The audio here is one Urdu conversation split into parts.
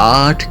8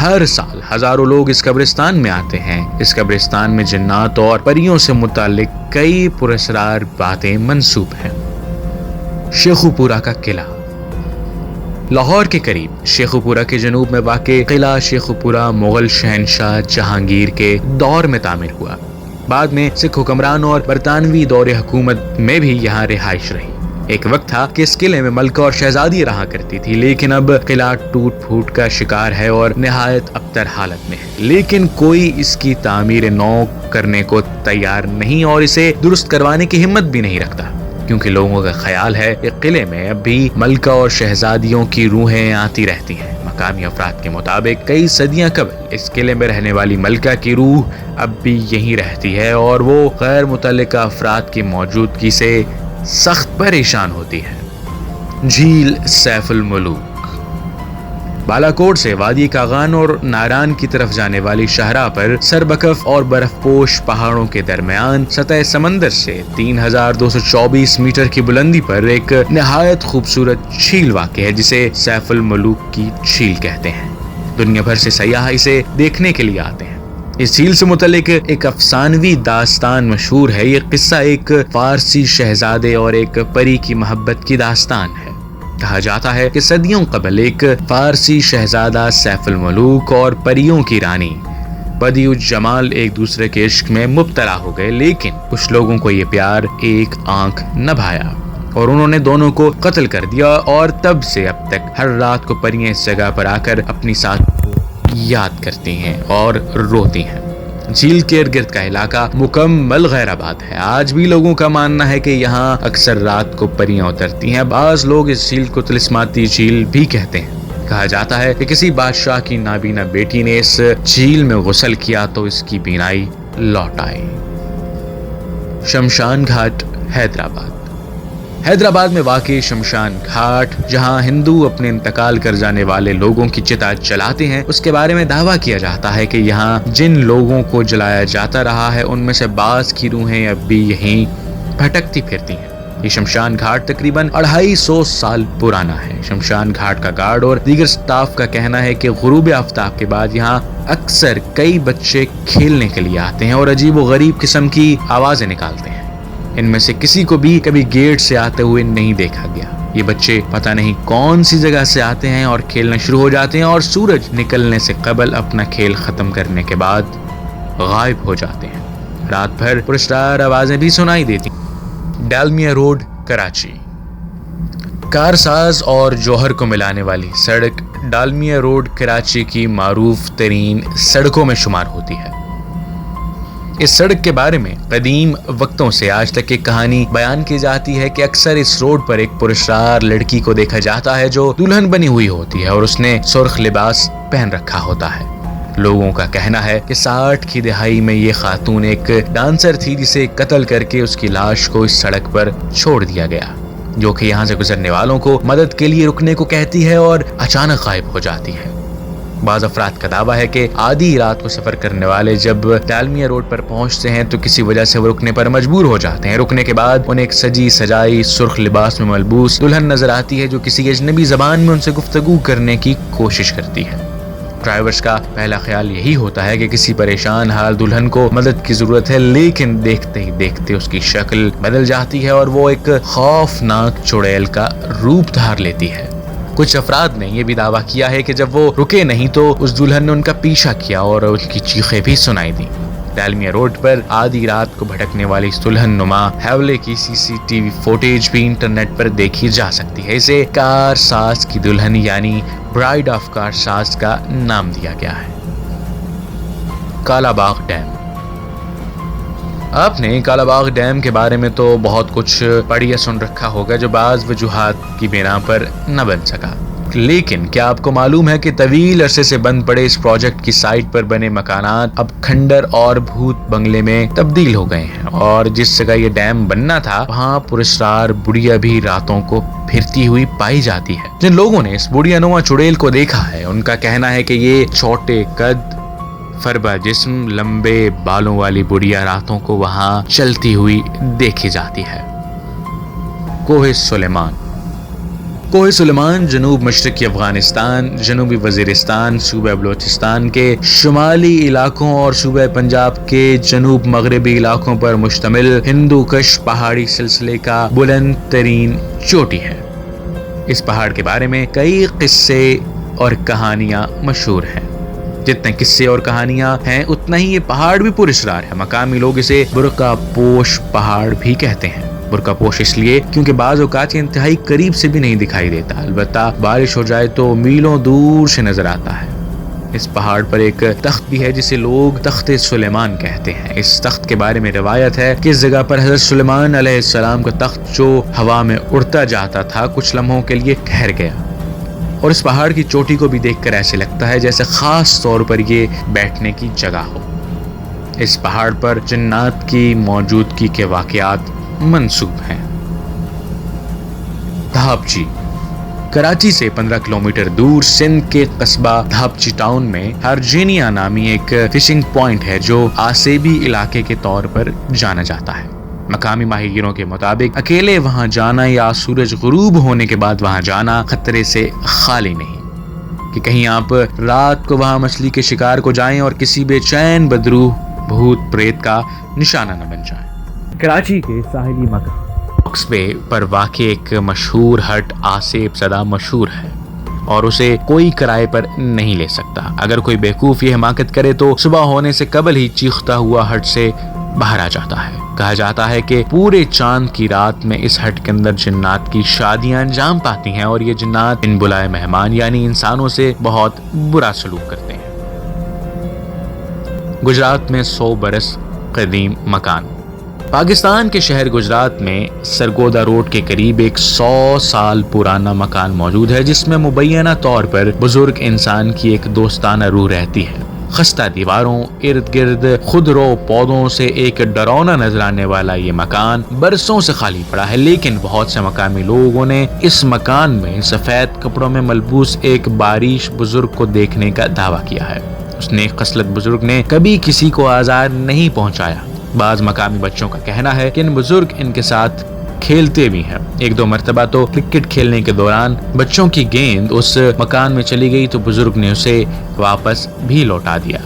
ہر سال ہزاروں لوگ اس قبرستان میں آتے ہیں۔ اس قبرستان میں جنات اور پریوں سے متعلق کئی پراسرار باتیں منسوب ہیں۔ شیخو پورہ کا قلعہ لاہور کے قریب شیخو پورہ کے جنوب میں واقع قلعہ شیخو پورہ مغل شہنشاہ جہانگیر کے دور میں تعمیر ہوا۔ بعد میں سکھ حکمران اور برطانوی دور حکومت میں بھی یہاں رہائش رہی۔ ایک وقت تھا کہ اس قلعے میں ملکہ اور شہزادی رہا کرتی تھی، لیکن اب قلعہ ٹوٹ پھوٹ کا شکار ہے اور نہایت ابتر حالت میں ہے۔ لیکن کوئی اس کی تعمیر نو کرنے کو تیار نہیں اور اسے درست کروانے کی ہمت بھی نہیں رکھتا، کیونکہ لوگوں کا خیال ہے کہ قلعے میں اب بھی ملکہ اور شہزادیوں کی روحیں آتی رہتی ہیں۔ مقامی افراد کے مطابق کئی صدیاں قبل اس قلعے میں رہنے والی ملکہ کی روح اب بھی یہیں رہتی ہے اور وہ غیر متعلقہ افراد کی موجودگی سے سخت پریشان ہوتی ہے۔ جھیل سیف الملوک بالاکوٹ سے وادی کاغان اور ناران کی طرف جانے والی شاہراہ پر سربکف اور برف پوش پہاڑوں کے درمیان سطح سمندر سے 3224 میٹر کی بلندی پر ایک نہایت خوبصورت جھیل واقع ہے، جسے سیف الملوک کی جھیل کہتے ہیں۔ دنیا بھر سے سیاح اسے دیکھنے کے لیے آتے ہیں۔ اس جھیل سے متعلق ایک افسانوی داستان مشہور ہے۔ یہ قصہ ایک فارسی شہزادے اور ایک پری کی محبت کی داستان ہے۔ کہا جاتا ہے کہ صدیوں قبل ایک فارسی شہزادہ سیف الملوک اور پریوں کی رانی بدیع الجمال ایک دوسرے کے عشق میں مبتلا ہو گئے، لیکن کچھ لوگوں کو یہ پیار ایک آنکھ نہ بھایا اور انہوں نے دونوں کو قتل کر دیا، اور تب سے اب تک ہر رات کو پریاں اس جگہ پر آ کر اپنی ساتھ یاد کرتی ہیں اور روتی ہیں۔ جھیل کے ارد گرد کا علاقہ مکمل غیر آباد ہے۔ آج بھی لوگوں کا ماننا ہے کہ یہاں اکثر رات کو پریاں اترتی ہیں۔ بعض لوگ اس جھیل کو طلسماتی جھیل بھی کہتے ہیں۔ کہا جاتا ہے کہ کسی بادشاہ کی نابینا بیٹی نے اس جھیل میں غسل کیا تو اس کی بینائی لوٹ آئی۔ شمشان گھاٹ حیدرآباد حیدرآباد میں واقع شمشان گھاٹ، جہاں ہندو اپنے انتقال کر جانے والے لوگوں کی چتا جلاتے ہیں، اس کے بارے میں دعویٰ کیا جاتا ہے کہ یہاں جن لوگوں کو جلایا جاتا رہا ہے ان میں سے بعض کی روحیں اب بھی یہیں بھٹکتی پھرتی ہیں۔ یہ شمشان گھاٹ تقریباً 250 سال پرانا ہے۔ شمشان گھاٹ کا گارڈ اور دیگر سٹاف کا کہنا ہے کہ غروب آفتاب کے بعد یہاں اکثر کئی بچے کھیلنے کے لیے آتے ہیں اور عجیب و غریب قسم کی آوازیں نکالتے ہیں۔ ان میں سے کسی کو بھی کبھی گیٹ سے آتے ہوئے نہیں دیکھا گیا۔ یہ بچے پتہ نہیں کون سی جگہ سے آتے ہیں اور کھیلنا شروع ہو جاتے ہیں اور سورج نکلنے سے قبل اپنا کھیل ختم کرنے کے بعد غائب ہو جاتے ہیں۔ رات بھر پراسرار آوازیں بھی سنائی دیتی ہیں۔ ڈالمیا روڈ کراچی کارساز اور جوہر کو ملانے والی سڑک ڈالمیا روڈ کراچی کی معروف ترین سڑکوں میں شمار ہوتی ہے۔ اس سڑک کے بارے میں قدیم وقتوں سے آج تک ایک کہانی بیان کی جاتی ہے کہ اکثر اس روڈ پر ایک پراسرار لڑکی کو دیکھا جاتا ہے جو دلہن بنی ہوئی ہوتی ہے اور اس نے سرخ لباس پہن رکھا ہوتا ہے۔ لوگوں کا کہنا ہے کہ 60 کی دہائی میں یہ خاتون ایک ڈانسر تھی جسے قتل کر کے اس کی لاش کو اس سڑک پر چھوڑ دیا گیا، جو کہ یہاں سے گزرنے والوں کو مدد کے لیے رکنے کو کہتی ہے اور اچانک غائب ہو جاتی ہے۔ بعض افراد کا دعویٰ ہے کہ آدھی رات کو سفر کرنے والے جب ڈالمیا روڈ پر پہنچتے ہیں تو کسی وجہ سے وہ رکنے پر مجبور ہو جاتے ہیں۔ رکنے کے بعد انہیں ایک سجی سجائی سرخ لباس میں ملبوس دلہن نظر آتی ہے جو کسی اجنبی زبان میں ان سے گفتگو کرنے کی کوشش کرتی ہے۔ ڈرائیورز کا پہلا خیال یہی ہوتا ہے کہ کسی پریشان حال دلہن کو مدد کی ضرورت ہے، لیکن دیکھتے ہی دیکھتے اس کی شکل بدل جاتی ہے اور وہ ایک خوفناک چڑیل کا روپ دھار لیتی ہے۔ کچھ افراد نے یہ بھی دعویٰ کیا ہے کہ جب وہ رکے نہیں تو اس دلہن نے ان کا پیچھا کیا اور ان کی چیخیں بھی سنائی دیں۔ ڈالمیا روڈ پر آدھی رات کو بھٹکنے والی اس دلہن نما حیولے کی CCTV فوٹیج بھی انٹرنیٹ پر دیکھی جا سکتی ہے۔ اسے کار ساز کی دلہن یعنی برائیڈ آف کار ساز کا نام دیا گیا ہے۔ کالا باغ ڈیم آپ نے کالا باغ ڈیم کے بارے میں تو بہت کچھ پڑھ یا سن رکھا ہوگا جو بعض وجوہات کی بنا پر نہ بن سکا، لیکن کیا آپ کو معلوم ہے کہ طویل عرصے سے بند پڑے اس پروجیکٹ کی سائٹ پر بنے مکانات اب کھنڈر اور بھوت بنگلے میں تبدیل ہو گئے ہیں، اور جس جگہ یہ ڈیم بننا تھا وہاں پراسرار بڑھیا بھی راتوں کو پھرتی ہوئی پائی جاتی ہے۔ جن لوگوں نے اس بڑھیا نما چڑیل کو دیکھا ہے ان کا کہنا ہے کہ یہ چھوٹے قد فربا جسم لمبے بالوں والی بڑھیا راتوں کو وہاں چلتی ہوئی دیکھی جاتی ہے۔ کوہ سلیمان کوہ سلیمان جنوب مشرقی افغانستان، جنوبی وزیرستان، صوبہ بلوچستان کے شمالی علاقوں اور صوبہ پنجاب کے جنوب مغربی علاقوں پر مشتمل ہندو کش پہاڑی سلسلے کا بلند ترین چوٹی ہے۔ اس پہاڑ کے بارے میں کئی قصے اور کہانیاں مشہور ہیں۔ جتنے قصے اور کہانیاں ہیں اتنا ہی یہ پہاڑ بھی پراسرار ہے۔ مقامی لوگ اسے برقع پوش پہاڑ بھی کہتے ہیں۔ برقع پوش اس لیے کیونکہ بعض اوقات یہ انتہائی قریب سے بھی نہیں دکھائی دیتا، البتہ بارش ہو جائے تو میلوں دور سے نظر آتا ہے۔ اس پہاڑ پر ایک تخت بھی ہے جسے لوگ تخت سلیمان کہتے ہیں۔ اس تخت کے بارے میں روایت ہے کہ اس جگہ پر حضرت سلیمان علیہ السلام کا تخت جو ہوا میں اڑتا جاتا تھا کچھ لمحوں کے لیے ٹھہر گیا، اور اس پہاڑ کی چوٹی کو بھی دیکھ کر ایسے لگتا ہے جیسے خاص طور پر یہ بیٹھنے کی جگہ ہو۔ اس پہاڑ پر جنات کی موجودگی کے واقعات منسوب ہیں۔ دھاپچی کراچی سے 15 کلومیٹر دور سندھ کے قصبہ دھاپچی ٹاؤن میں ہرجینیا نامی ایک فشنگ پوائنٹ ہے جو آسیبی علاقے کے طور پر جانا جاتا ہے۔ مقامی ماہی گیروں کے مطابق اکیلے وہاں جانا یا سورج غروب ہونے کے بعد وہاں جانا خطرے سے خالی نہیں کہ کہیں آپ رات کو وہاں مچھلی کے شکار کو جائیں اور کسی بے چین بدروح بھوت پریت کا نشانہ نہ بن جائیں۔ کراچی کے ساحلی مقام باکس بے پر واقع ایک مشہور ہٹ آسیب زدہ مشہور ہے اور اسے کوئی کرائے پر نہیں لے سکتا۔ اگر کوئی بیوقوف یہ حماقت کرے تو صبح ہونے سے قبل ہی چیختا ہوا ہٹ سے باہر آ جاتا ہے۔ کہا جاتا ہے کہ پورے چاند کی رات میں اس ہٹ کے اندر جنات کی شادیاں انجام پاتی ہیں اور یہ جنات ان بلائے مہمان یعنی انسانوں سے بہت برا سلوک کرتے ہیں۔ گجرات میں 100 برس قدیم مکان۔ پاکستان کے شہر گجرات میں سرگودا روڈ کے قریب ایک 100 سال پرانا مکان موجود ہے جس میں مبینہ طور پر بزرگ انسان کی ایک دوستانہ روح رہتی ہے۔ خستہ دیواروں ارد گرد خودرو پودوں سے ایک ڈراؤنا نظر آنے والا یہ مکان برسوں سے خالی پڑا ہے، لیکن بہت سے مقامی لوگوں نے اس مکان میں سفید کپڑوں میں ملبوس ایک باریش بزرگ کو دیکھنے کا دعویٰ کیا ہے۔ اس نیک خصلت بزرگ نے کبھی کسی کو آزار نہیں پہنچایا۔ بعض مقامی بچوں کا کہنا ہے کہ ان بزرگ ان کے ساتھ کھیلتے بھی ہیں۔ ایک دو مرتبہ تو کرکٹ کھیلنے کے دوران بچوں کی گیند اس مکان میں چلی گئی تو بزرگ نے اسے واپس بھی لوٹا دیا۔